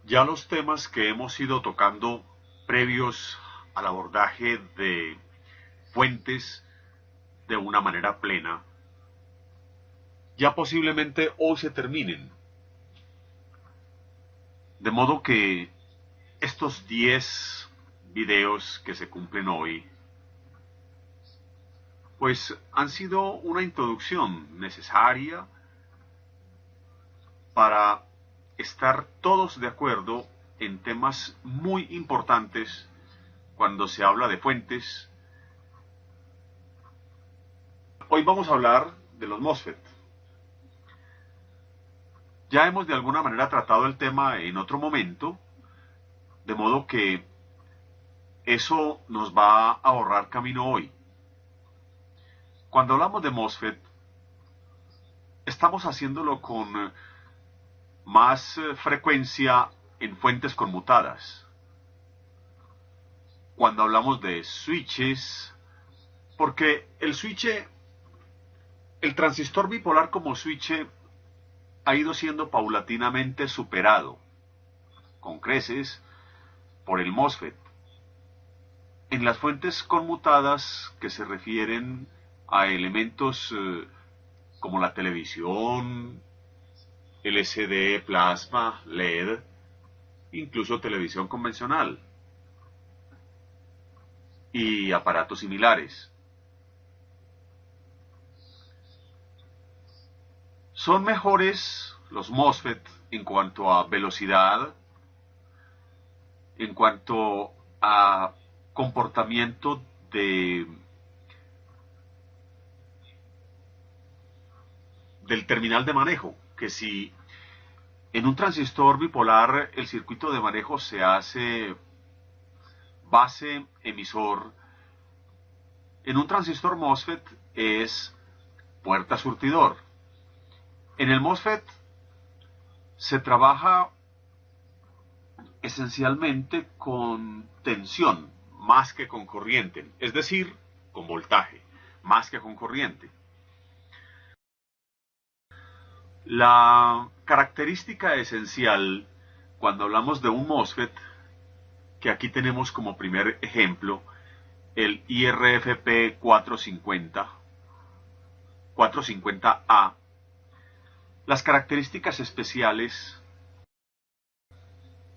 Ya los temas que hemos ido tocando previos al abordaje de fuentes de una manera plena, ya posiblemente hoy se terminen. De modo que estos 10 videos que se cumplen hoy, pues han sido una introducción necesaria para estar todos de acuerdo en temas muy importantes cuando se habla de fuentes. Hoy vamos a hablar de los MOSFET. Ya hemos de alguna manera tratado el tema en otro momento, de modo que eso nos va a ahorrar camino hoy. Cuando hablamos de MOSFET, estamos haciéndolo con más frecuencia en fuentes conmutadas. Cuando hablamos de switches, porque el transistor bipolar como switch ha ido siendo paulatinamente superado, con creces, por el MOSFET. En las fuentes conmutadas que se refieren a elementos como la televisión, LCD, plasma, LED, incluso televisión convencional y aparatos similares. Son mejores los MOSFET en cuanto a velocidad, en cuanto a comportamiento del terminal de manejo, que si en un transistor bipolar el circuito de manejo se hace base emisor, en un transistor MOSFET es puerta surtidor. En el MOSFET se trabaja esencialmente con tensión más que con corriente, es decir, con voltaje más que con corriente. La característica esencial cuando hablamos de un MOSFET, que aquí tenemos como primer ejemplo el IRFP 450A, las características especiales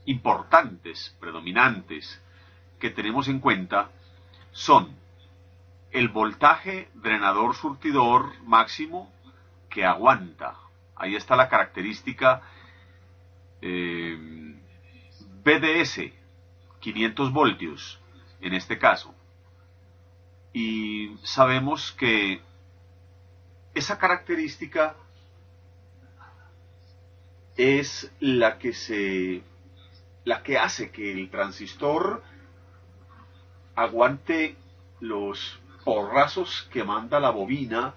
importantes, predominantes, que tenemos en cuenta son el voltaje drenador surtidor máximo que aguanta. Ahí está la característica BDS, 500 voltios en este caso. Y sabemos que esa característica es la que hace que el transistor aguante los porrazos que manda la bobina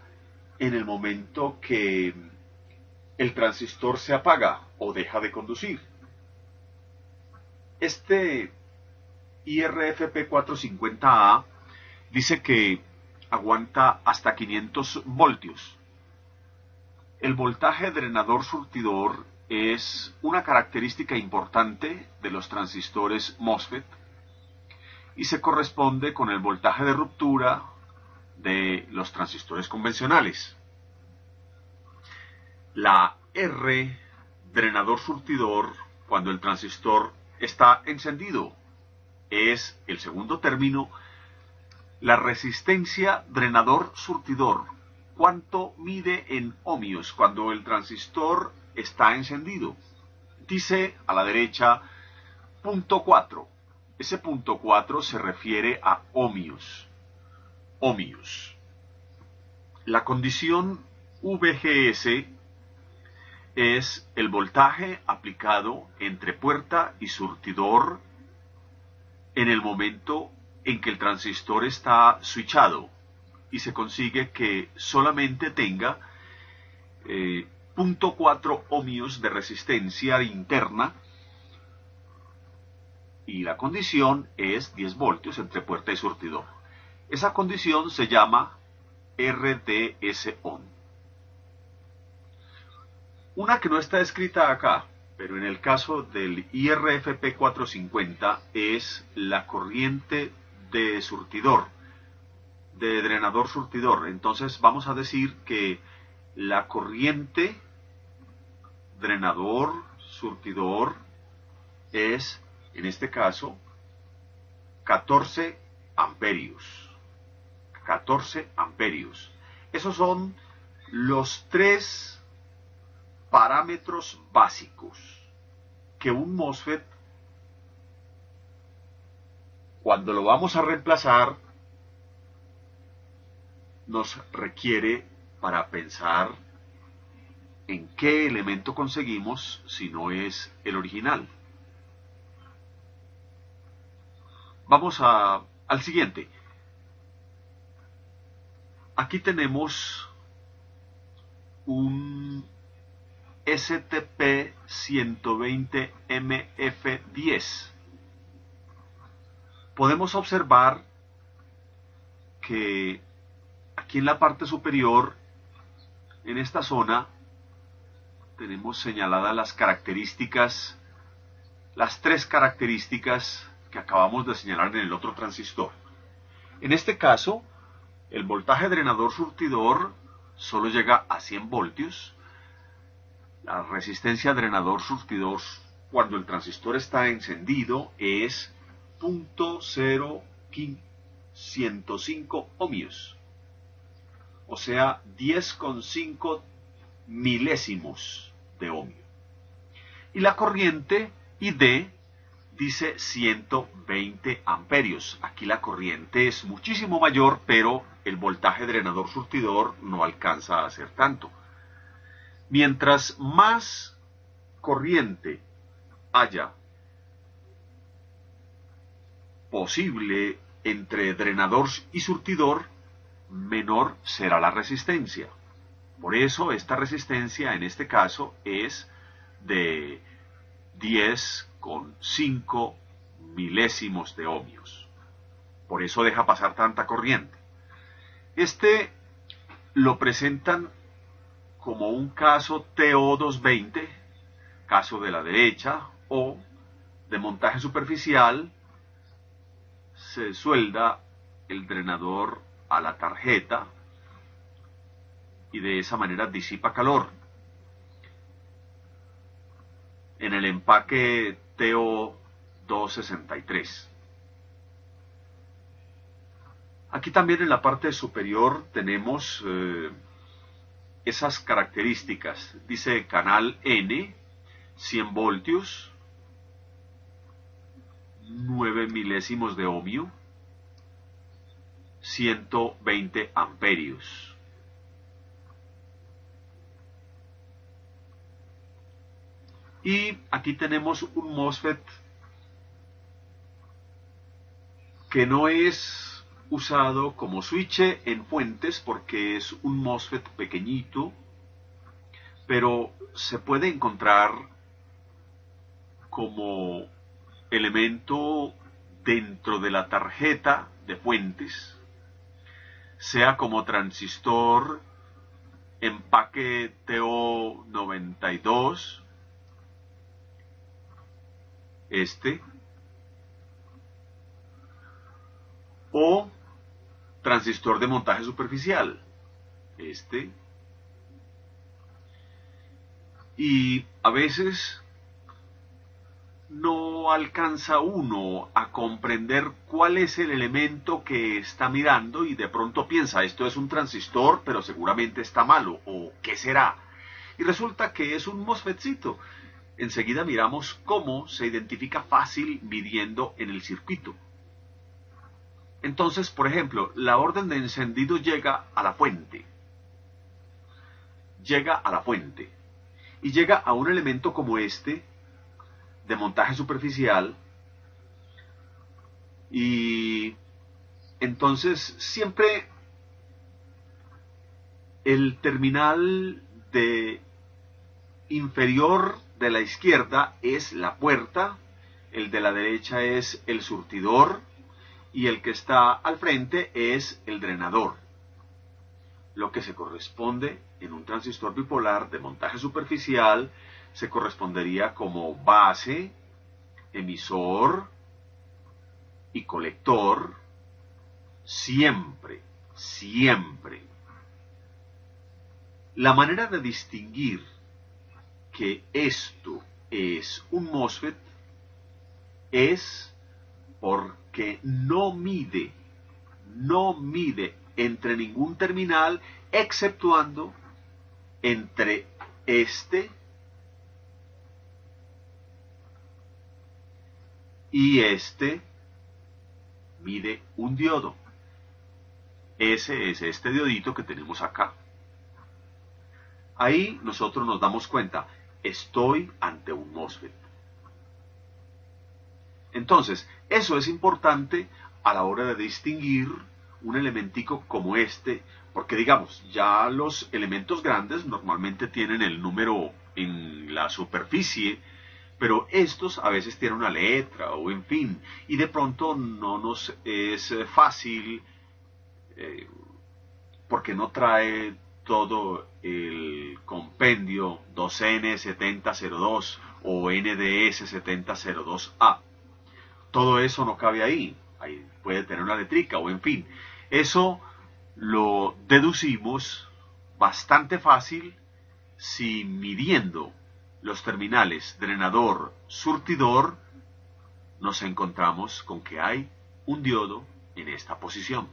en el momento que el transistor se apaga o deja de conducir. Este IRFP 450A dice que aguanta hasta 500 voltios. El voltaje drenador surtidor es una característica importante de los transistores MOSFET y se corresponde con el voltaje de ruptura de los transistores convencionales. La R, drenador surtidor, cuando el transistor está encendido, es el segundo término. La resistencia drenador surtidor, ¿cuánto mide en ohmios cuando el transistor está encendido? Dice a la derecha punto 4. Ese punto 4 se refiere a ohmios. Ohmios. La condición VGS es el voltaje aplicado entre puerta y surtidor en el momento en que el transistor está switchado y se consigue que solamente tenga 0.4 ohmios de resistencia interna y la condición es 10 voltios entre puerta y surtidor. Esa condición se llama RDS-ON. Una que no está escrita acá, pero en el caso del IRFP 450 es la corriente de surtidor, de drenador surtidor. Entonces vamos a decir que la corriente drenador surtidor es, en este caso, 14 amperios. 14 amperios. Esos son los tres parámetros básicos que un MOSFET, cuando lo vamos a reemplazar, nos requiere para pensar en qué elemento conseguimos si no es el original. Vamos al siguiente. Aquí tenemos un STP-120MF10. Podemos observar que aquí en la parte superior, en esta zona, tenemos señaladas las características, las tres características que acabamos de señalar en el otro transistor. En este caso, el voltaje drenador surtidor solo llega a 100 voltios. La resistencia drenador surtidor cuando el transistor está encendido es 0.0105 ohmios, o sea 10,5 milésimos de ohmio. Y la corriente ID dice 120 amperios. Aquí la corriente es muchísimo mayor, pero el voltaje drenador surtidor no alcanza a ser tanto. Mientras más corriente haya posible entre drenador y surtidor, menor será la resistencia. Por eso esta resistencia en este caso es de 10,5 milésimos de ohmios. Por eso deja pasar tanta corriente. Este lo presentan como un caso TO220, caso de la derecha, o de montaje superficial. Se suelda el drenador a la tarjeta y de esa manera disipa calor. En el empaque TO263. Aquí también en la parte superior tenemos esas características. Dice canal N, 100 voltios, 9 milésimos de ohmio, 120 amperios. Y aquí tenemos un MOSFET que no es usado como switch en fuentes porque es un MOSFET pequeñito, pero se puede encontrar como elemento dentro de la tarjeta de fuentes, sea como transistor, empaque TO92, o transistor de montaje superficial, y a veces no alcanza uno a comprender cuál es el elemento que está mirando y de pronto piensa, esto es un transistor, pero seguramente está malo, o ¿qué será? Y resulta que es un MOSFETcito. Enseguida miramos cómo se identifica fácil midiendo en el circuito. Entonces, por ejemplo, la orden de encendido llega a la fuente. Llega a la fuente. Y llega a un elemento como este, de montaje superficial. Y entonces siempre el terminal de inferior de la izquierda es la puerta, el de la derecha es el surtidor, y el que está al frente es el drenador, lo que se corresponde en un transistor bipolar de montaje superficial se correspondería como base, emisor y colector siempre, siempre. La manera de distinguir que esto es un MOSFET es porque no mide entre ningún terminal, exceptuando entre este y este, mide un diodo. Ese es este diodito que tenemos acá. Ahí nosotros nos damos cuenta, estoy ante un MOSFET. Entonces, eso es importante a la hora de distinguir un elementico como este, porque digamos, ya los elementos grandes normalmente tienen el número en la superficie, pero estos a veces tienen una letra o en fin, y de pronto no nos es fácil porque no trae todo el compendio 2N7002 o NDS7002A. Todo eso no cabe ahí. Ahí puede tener una letrica o en fin. Eso lo deducimos bastante fácil si midiendo los terminales drenador, surtidor, nos encontramos con que hay un diodo en esta posición.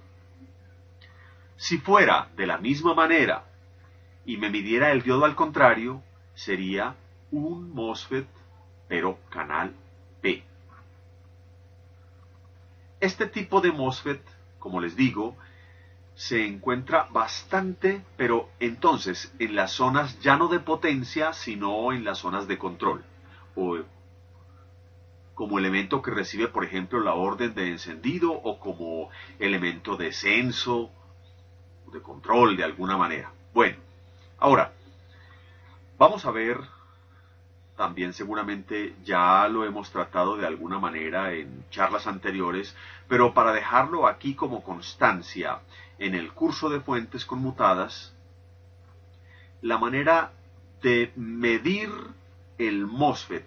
Si fuera de la misma manera y me midiera el diodo al contrario, sería un MOSFET, pero canal P. Este tipo de MOSFET, como les digo, se encuentra bastante, pero entonces en las zonas ya no de potencia, sino en las zonas de control, o como elemento que recibe, por ejemplo, la orden de encendido, o como elemento de censo, de control de alguna manera. Bueno, ahora, vamos a ver, también seguramente ya lo hemos tratado de alguna manera en charlas anteriores, pero para dejarlo aquí como constancia en el curso de fuentes conmutadas, la manera de medir el MOSFET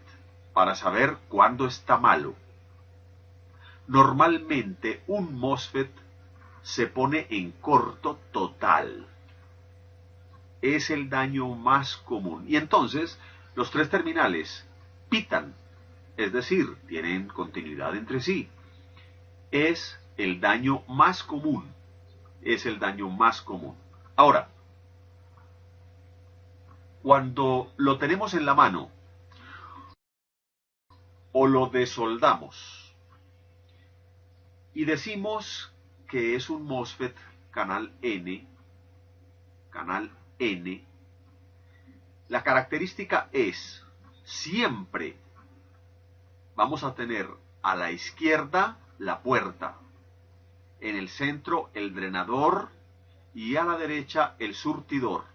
para saber cuándo está malo. Normalmente un MOSFET se pone en corto total. Es el daño más común. Y entonces los tres terminales pitan, es decir, tienen continuidad entre sí. Es el daño más común. Es el daño más común. Ahora, cuando lo tenemos en la mano o lo desoldamos y decimos que es un MOSFET canal N, la característica es siempre vamos a tener a la izquierda la puerta, en el centro el drenador y a la derecha el surtidor.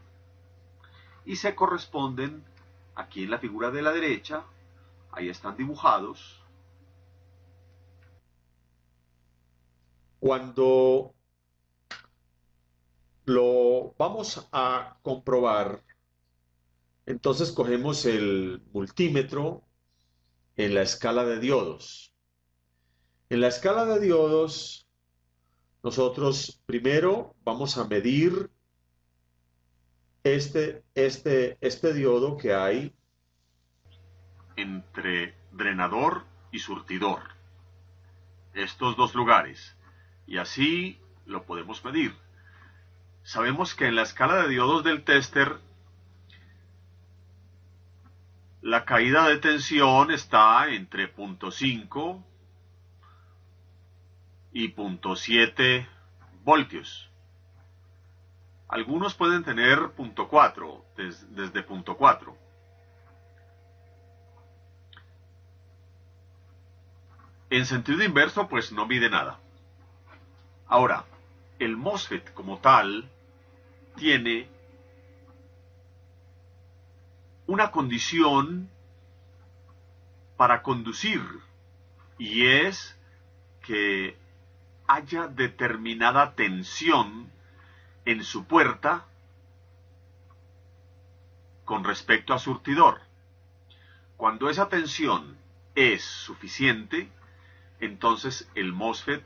Y se corresponden aquí en la figura de la derecha, ahí están dibujados. Cuando lo vamos a comprobar, entonces cogemos el multímetro en la escala de diodos. En la escala de diodos, nosotros primero vamos a medir este diodo que hay entre drenador y surtidor. Estos dos lugares. Y así lo podemos medir. Sabemos que en la escala de diodos del tester, la caída de tensión está entre 0.5 y 0.7 voltios. Algunos pueden tener 0.4, desde 0.4. En sentido inverso, pues no mide nada. Ahora, el MOSFET como tal tiene una condición para conducir, y es que haya determinada tensión en su puerta con respecto a surtidor. Cuando esa tensión es suficiente, entonces el MOSFET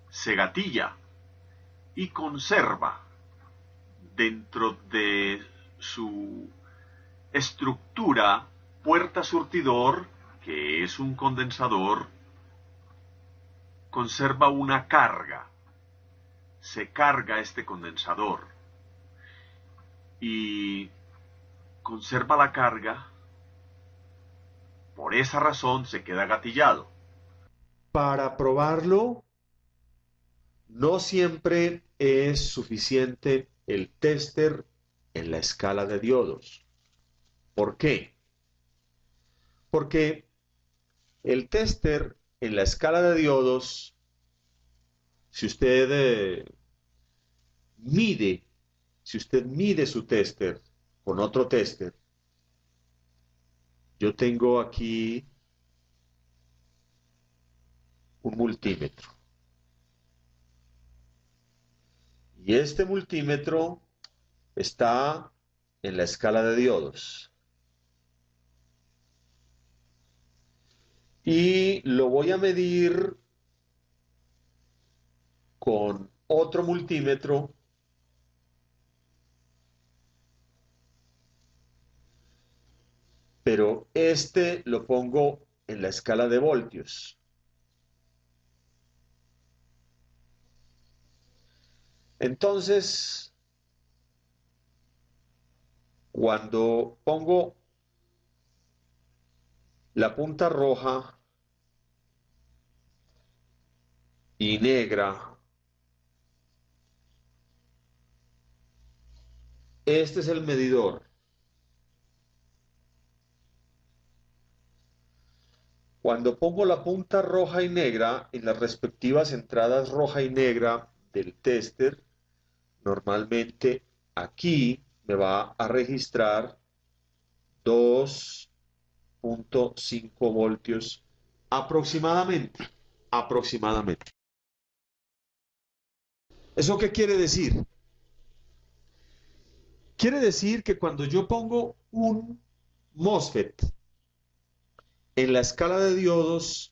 se gatilla y conserva dentro de su estructura puerta surtidor, que es un condensador, conserva una carga. Se carga este condensador y conserva la carga. Por esa razón se queda gatillado. Para probarlo, no siempre es suficiente el tester en la escala de diodos. ¿Por qué? Porque el tester en la escala de diodos, si usted mide su tester con otro tester, yo tengo aquí un multímetro. Y este multímetro está en la escala de diodos. Y lo voy a medir con otro multímetro pero este lo pongo en la escala de voltios. Entonces, cuando pongo la punta roja y negra, este es el medidor. Cuando pongo la punta roja y negra en las respectivas entradas roja y negra del tester, normalmente aquí me va a registrar 2.5 voltios aproximadamente. Aproximadamente. ¿Eso qué quiere decir? Quiere decir que cuando yo pongo un MOSFET en la escala de diodos,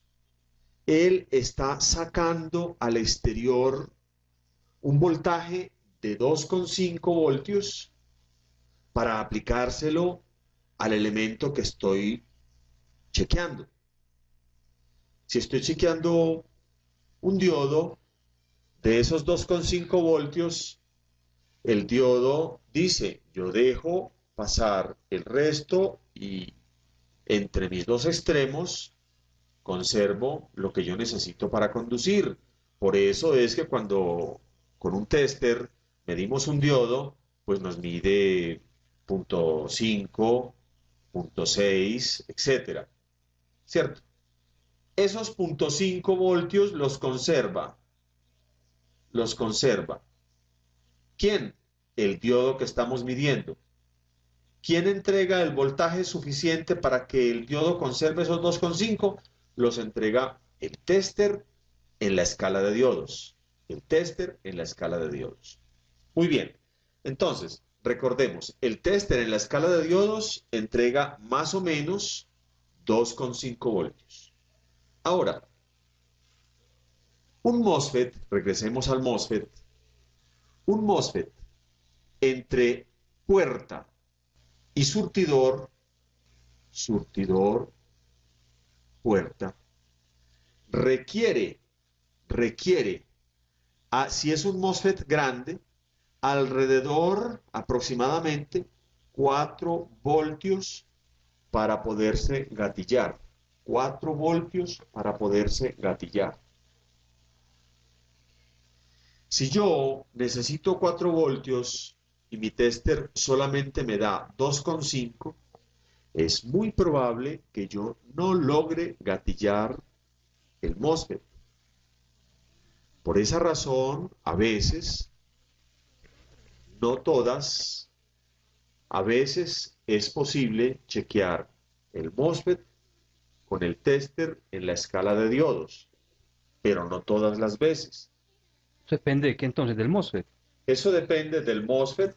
él está sacando al exterior un voltaje de 2.5 voltios para aplicárselo al elemento que estoy chequeando. Si estoy chequeando un diodo de esos 2.5 voltios, el diodo dice, yo dejo pasar el resto y entre mis dos extremos conservo lo que yo necesito para conducir. Por eso es que cuando con un tester medimos un diodo, pues nos mide 0.5, 0.6, etcétera. ¿Cierto? Esos 0.5 voltios los conserva. Los conserva. ¿Quién? El diodo que estamos midiendo. ¿Quién entrega el voltaje suficiente para que el diodo conserve esos 2.5? Los entrega el tester en la escala de diodos. El tester en la escala de diodos. Muy bien. Entonces, recordemos, el tester en la escala de diodos entrega más o menos 2.5 voltios. Ahora, un MOSFET, regresemos al MOSFET, un MOSFET entre puerta y surtidor, puerta, requiere, si es un MOSFET grande, alrededor aproximadamente 4 voltios para poderse gatillar. 4 voltios para poderse gatillar. Si yo necesito 4 voltios y mi tester solamente me da 2.5, es muy probable que yo no logre gatillar el MOSFET. Por esa razón, a veces, no todas, a veces es posible chequear el MOSFET con el tester en la escala de diodos, pero no todas las veces. Depende de qué entonces, del MOSFET. Eso depende del MOSFET,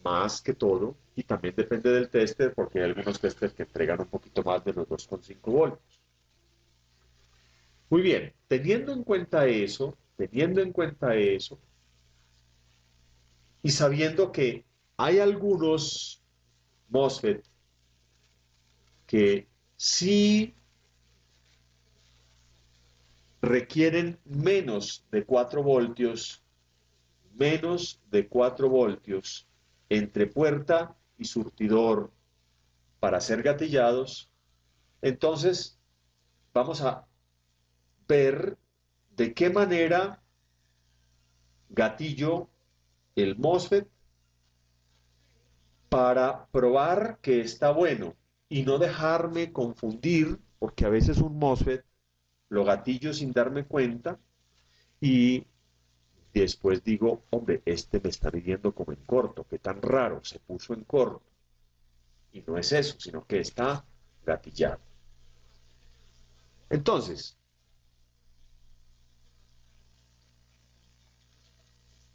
más que todo, y también depende del tester, porque hay algunos testers que entregan un poquito más de los 2,5 voltios. Muy bien, teniendo en cuenta eso, y sabiendo que hay algunos MOSFET que sí requieren menos de 4 voltios entre puerta y surtidor para ser gatillados, entonces vamos a ver de qué manera gatillo el MOSFET para probar que está bueno y no dejarme confundir, porque a veces un MOSFET lo gatillo sin darme cuenta y después digo, hombre, este me está midiendo como en corto, qué tan raro, se puso en corto. Y no es eso, sino que está gatillado. Entonces,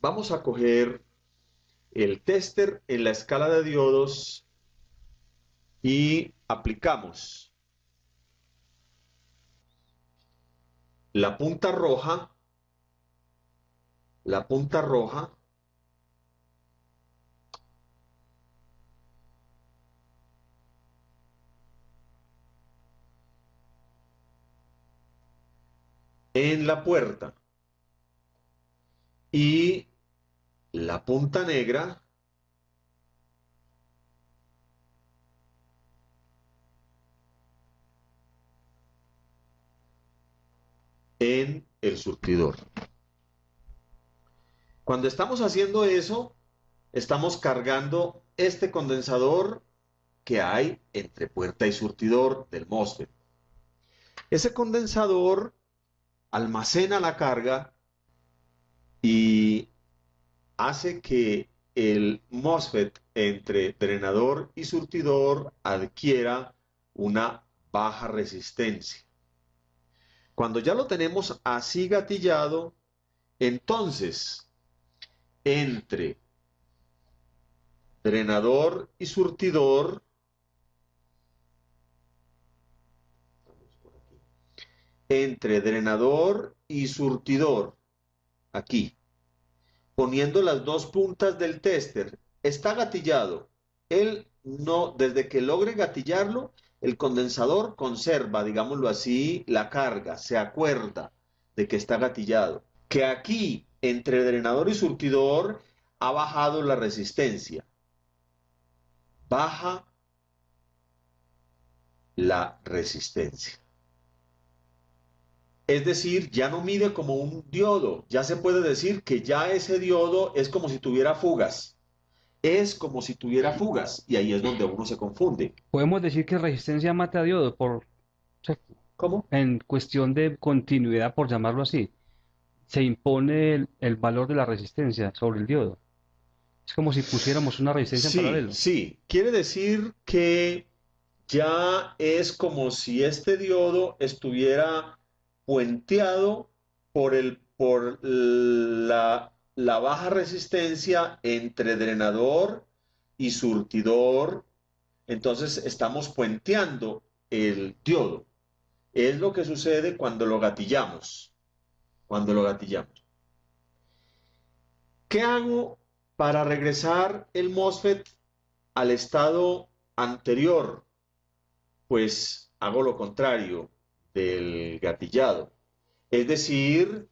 vamos a coger el tester en la escala de diodos y aplicamos la punta roja, la punta roja en la puerta y la punta negra en el surtidor. Cuando estamos haciendo eso, estamos cargando este condensador que hay entre puerta y surtidor del MOSFET. Ese condensador almacena la carga y hace que el MOSFET entre drenador y surtidor adquiera una baja resistencia. Cuando ya lo tenemos así gatillado, entonces entre drenador y surtidor, aquí, poniendo las dos puntas del tester, está gatillado. Él no, desde que logre gatillarlo, el condensador conserva, digámoslo así, la carga, se acuerda de que está gatillado. Que aquí, entre drenador y surtidor, ha bajado la resistencia. Baja la resistencia. Es decir, ya no mide como un diodo, ya se puede decir que ya ese diodo es como si tuviera fugas. Es como si tuviera fugas y ahí es donde uno se confunde. Podemos decir que resistencia mata a diodo ¿Cómo? en cuestión de continuidad, por llamarlo así. Se impone el valor de la resistencia sobre el diodo. Es como si pusiéramos una resistencia en Sí, paralelo. sí. Quiere decir que ya es como si este diodo estuviera puenteado por la baja resistencia entre drenador y surtidor. Entonces estamos puenteando el diodo. Es lo que sucede cuando lo gatillamos. Cuando lo gatillamos. ¿Qué hago para regresar el MOSFET al estado anterior? Pues hago lo contrario del gatillado. Es decir,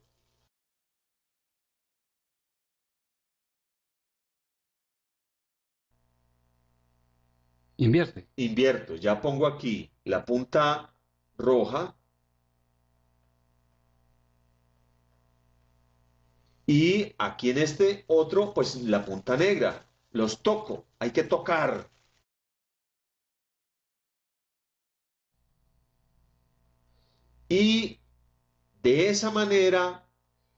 Invierte. invierto. Ya pongo aquí la punta roja y aquí en este otro, pues la punta negra. Los toco. Hay que tocar. Y de esa manera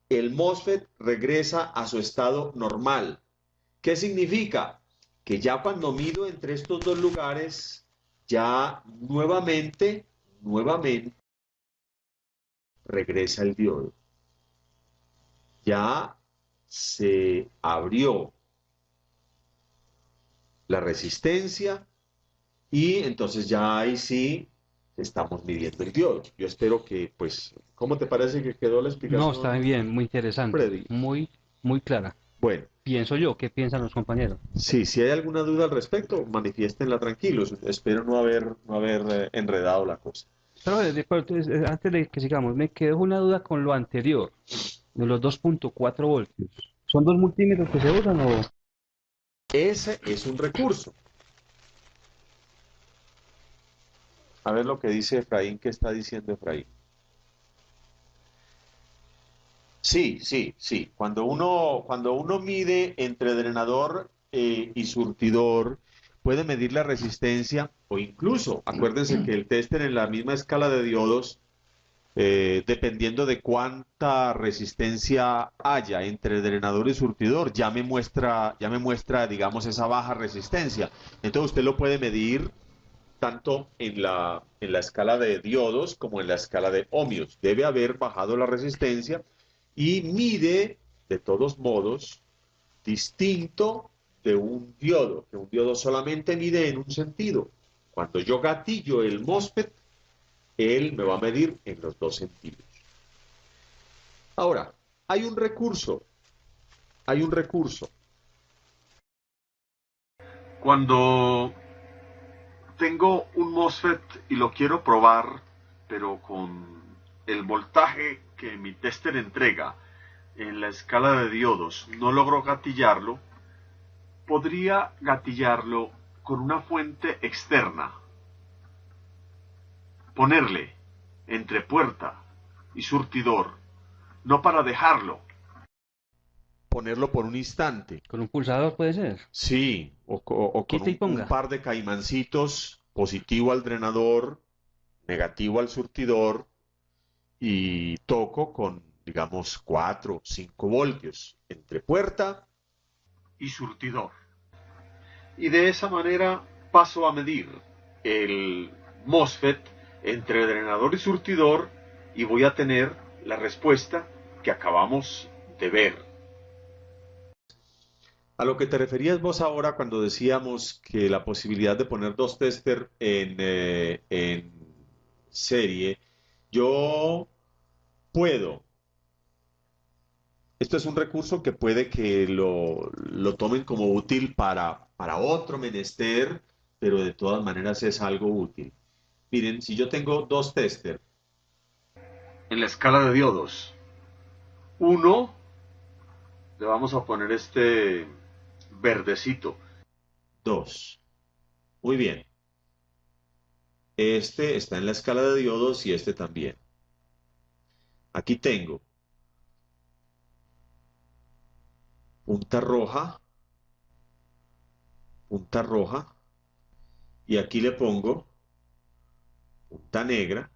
el MOSFET regresa a su estado normal. ¿Qué significa? Que ya cuando mido entre estos dos lugares, ya nuevamente regresa el diodo. Ya se abrió la resistencia, y entonces ya ahí sí estamos midiendo el diodo. Yo espero que, pues, ¿cómo te parece que quedó la No, está explicación, bien, muy interesante, Freddy? muy clara. Bueno, Pienso yo, ¿qué piensan los compañeros? sí, si hay alguna duda al respecto, manifiéstenla tranquilos. Espero no haber enredado la cosa. Pero, antes de que sigamos, me quedó una duda con lo anterior, de los 2.4 voltios. ¿Son dos multímetros que se usan o...? Ese es un recurso. A ver lo que dice Efraín, ¿qué está diciendo Efraín? Sí, sí, sí. Cuando uno mide entre drenador y surtidor, puede medir la resistencia o incluso, acuérdense que el tester en la misma escala de diodos, dependiendo de cuánta resistencia haya entre drenador y surtidor, ya me muestra, digamos, esa baja resistencia. Entonces usted lo puede medir tanto en la escala de diodos como en la escala de ohmios. Debe haber bajado la resistencia y mide, de todos modos, distinto de un diodo, que un diodo solamente mide en un sentido. Cuando yo gatillo el MOSFET, él me va a medir en los dos sentidos. Ahora, hay un recurso. Cuando tengo un MOSFET y lo quiero probar, pero con el voltaje que mi tester entrega en la escala de diodos no logro gatillarlo, podría gatillarlo con una fuente externa, ponerle entre puerta y surtidor, no para dejarlo. Ponerlo por un instante. ¿Con un pulsador puede ser? Sí, o con Quita y un ponga. par de caimancitos, positivo al drenador, negativo al surtidor, y toco con, digamos, 4 o 5 voltios entre puerta. Y surtidor. Y de esa manera paso a medir el MOSFET entre drenador y surtidor y voy a tener la respuesta que acabamos de ver. A lo que te referías vos ahora cuando decíamos que la posibilidad de poner dos tester en serie, yo puedo. Esto es un recurso que puede que lo tomen como útil para otro menester, pero de todas maneras es algo útil. Miren, si yo tengo dos tester, En la escala de diodos, 1, le vamos a poner este verdecito. dos. Muy bien. Este está en la escala de diodos y este también. Aquí tengo punta roja, y aquí le pongo punta negra,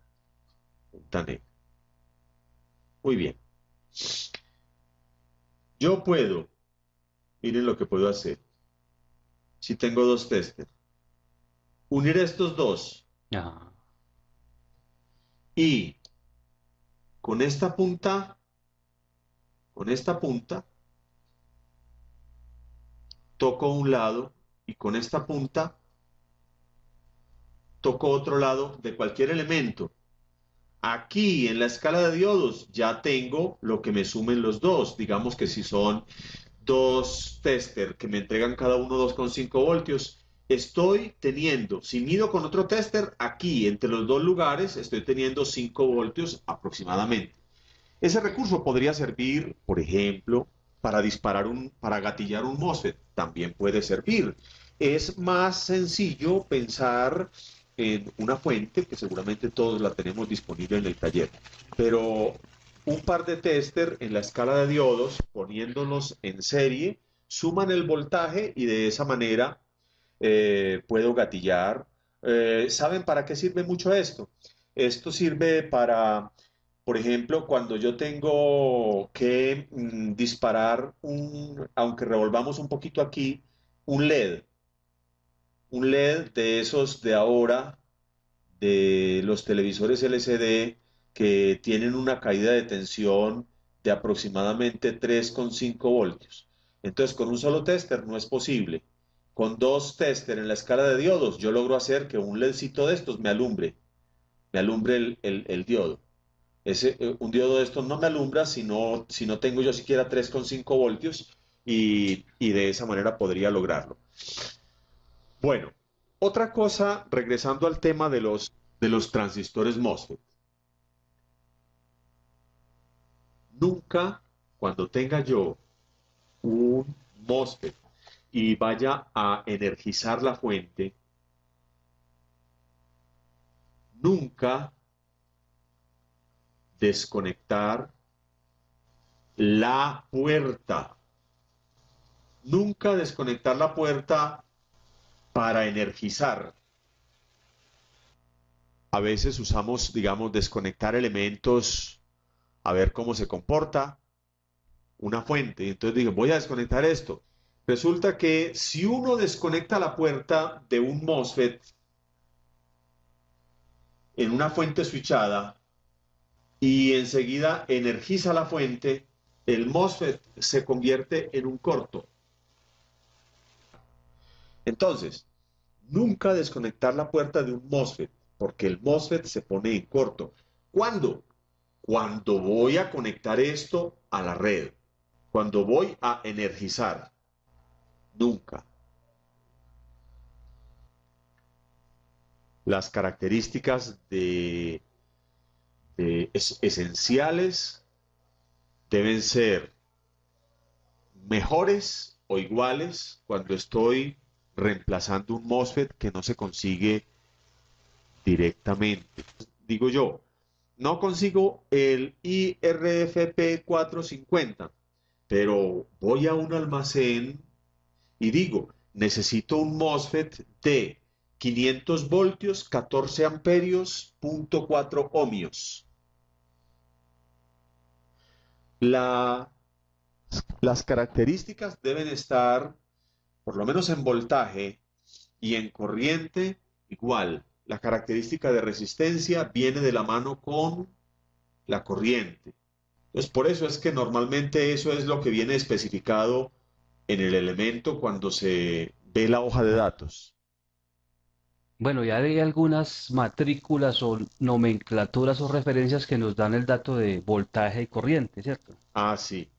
punta negra. Muy bien. Yo puedo, miren lo que puedo hacer. Si tengo dos testers, unir estos dos Ah, y con esta punta, toco un lado y con esta punta toco otro lado de cualquier elemento. Aquí en la escala de diodos ya tengo lo que me sumen los dos. Digamos que si son dos tester que me entregan cada uno 2,5 voltios, estoy teniendo, si mido con otro tester, aquí entre los dos lugares estoy teniendo 5 voltios aproximadamente. Ese recurso podría servir, por ejemplo, para gatillar un MOSFET. También puede servir. Es más sencillo pensar en una fuente, que seguramente todos la tenemos disponible en el taller, pero un par de tester en la escala de diodos, poniéndolos en serie, suman el voltaje y de esa manera puedo gatillar. ¿Saben para qué sirve mucho esto? Esto sirve para, por ejemplo, cuando yo tengo que disparar aunque revolvamos un poquito aquí, un LED, un LED de esos de ahora, de los televisores LCD que tienen una caída de tensión de aproximadamente 3,5 voltios. Entonces, con un solo tester no es posible. con 2 tester en la escala de diodos, yo logro hacer que un LEDcito de estos me alumbre el diodo. Un diodo de estos no me alumbra si no tengo yo siquiera 3,5 voltios y de esa manera podría lograrlo. Bueno, otra cosa, regresando al tema de los transistores MOSFET. Nunca, cuando tenga yo un MOSFET y vaya a energizar la fuente, nunca desconectar la puerta. Nunca desconectar la puerta para energizar. A veces usamos, digamos, desconectar elementos a ver cómo se comporta una fuente. Y entonces digo, voy a desconectar esto. Resulta que si uno desconecta la puerta de un MOSFET en una fuente switchada y enseguida energiza la fuente, el MOSFET se convierte en un corto. Entonces, nunca desconectar la puerta de un MOSFET, porque el MOSFET se pone en corto. ¿Cuándo? Cuando voy a conectar esto a la red, cuando voy a energizar. Nunca. Las características esenciales deben ser mejores o iguales cuando estoy reemplazando un MOSFET que no se consigue directamente. Digo yo, no consigo el IRFP450, pero voy a un almacén y digo, necesito un MOSFET de 500 voltios, 14 amperios, 0.4 ohmios. Las características deben estar, por lo menos en voltaje y en corriente, igual. La característica de resistencia viene de la mano con la corriente. Entonces, por eso es que normalmente eso es lo que viene especificado en el elemento cuando se ve la hoja de datos. Bueno, ya hay algunas matrículas o nomenclaturas o referencias que nos dan el dato de voltaje y corriente, ¿cierto? Ah, sí,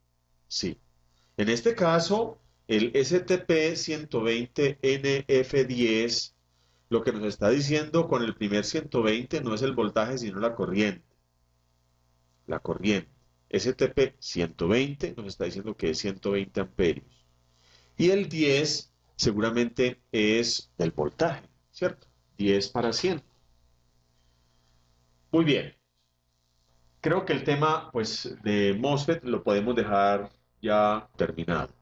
sí. En este caso, el STP120NF10, lo que nos está diciendo con el primer 120 no es el voltaje, sino la corriente. La corriente. STP120 nos está diciendo que es 120 amperios. Y el 10 seguramente es el voltaje, ¿cierto? 10 para 100. Muy bien. Creo que el tema, pues, de MOSFET lo podemos dejar ya terminado.